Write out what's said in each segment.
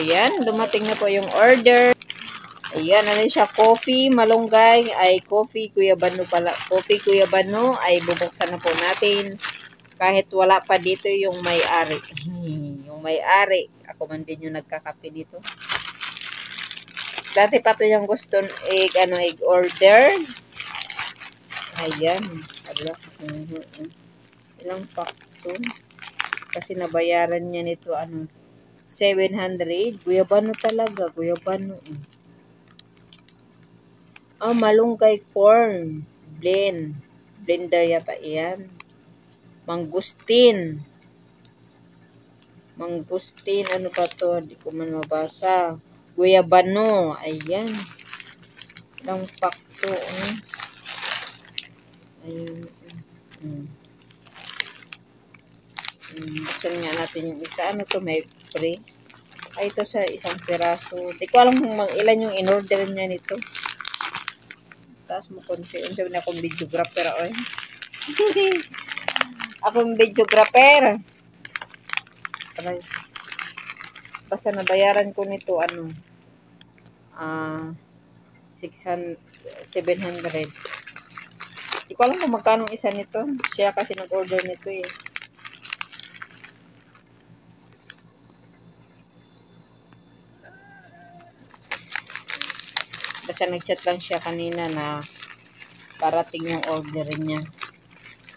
Ayan, dumating na po yung order. Ayan, ano siya, coffee, malunggay, ay coffee, Kuya Bano pala. Coffee, Kuya Bano, ay bubuksan na po natin. Kahit wala pa dito yung may-ari. Yung may-ari, ako man din yung nagkakape dito. Dati pa to yung gusto egg order. Ayan. Ala. Ilang pack to? Kasi nabayaran niya nito 700. Guyabano talaga, guyabano. Malunggay corn blender yata yan. Mangustin, ano ba to? Di ko man mabasa. Guyabano, ayan. Ilang pack to, Ayun. Buksan nga natin yung isa. Ano to? May free. Ay, ito sa isang piraso. Di ko alam kung ilan yung in-order niya nito. Taas mo konti. Sabi na akong videographer. Akong videographer. Basta nabayaran ko nito 700. Di ko alam kung magkano isa nito. Siya kasi nag-order nito eh. Basta nag-chat lang siya kanina na parating yung order niya.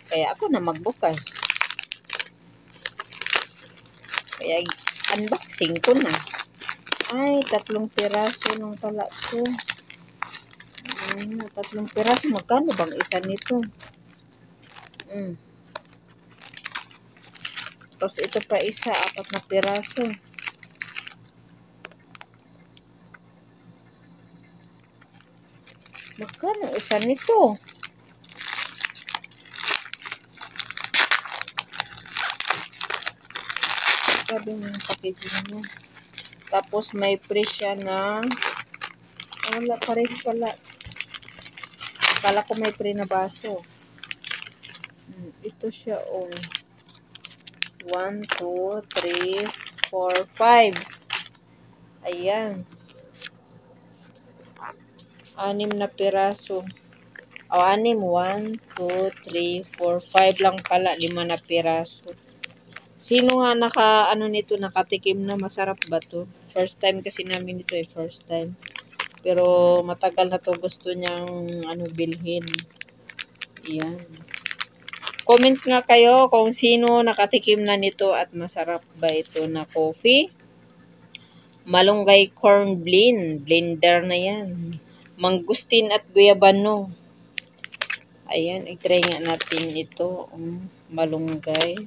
Kaya ako na magbukas. Kaya unboxing ko na. Ay, 3 piraso nung pala ito. 3 piraso. Magkano bang isa nito? Tapos ito pa isa, 4 na piraso. Magkano isa nito? Sabi yung packaging niya. Tapos may free siya na wala pa rin pala. Kala ko may free na baso. Ito siya 1, 2, 3, 4, 5. Ayan. 6 na piraso. 6. 1, 2, 3, 4, 5 lang pala. 5 na piraso. Sino nga nakatikim na masarap ba to? First time kasi namin ito first time. Pero matagal na to gusto niyang bilhin. Ayan. Comment nga kayo kung sino nakatikim na nito at masarap ba ito na coffee. Malunggay corn blender na yan. Mangustin at guyabano. Ayan, i-try nga natin ito. Malunggay.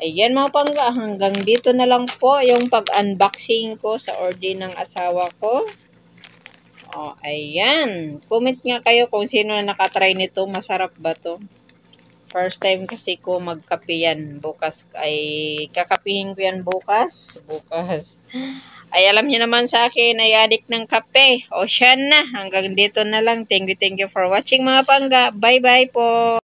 Ayan mga pangga, hanggang dito na lang po yung pag-unboxing ko sa order ng asawa ko. Ayan. Comment nga kayo kung sino na nakatry nito. Masarap ba to? First time kasi ko magkape yan. Bukas ay kakapihin ko yan bukas. Ay alam niyo naman sa akin ay adik ng kape. O siya na. Hanggang dito na lang. Thank you for watching mga pangga. Bye bye po.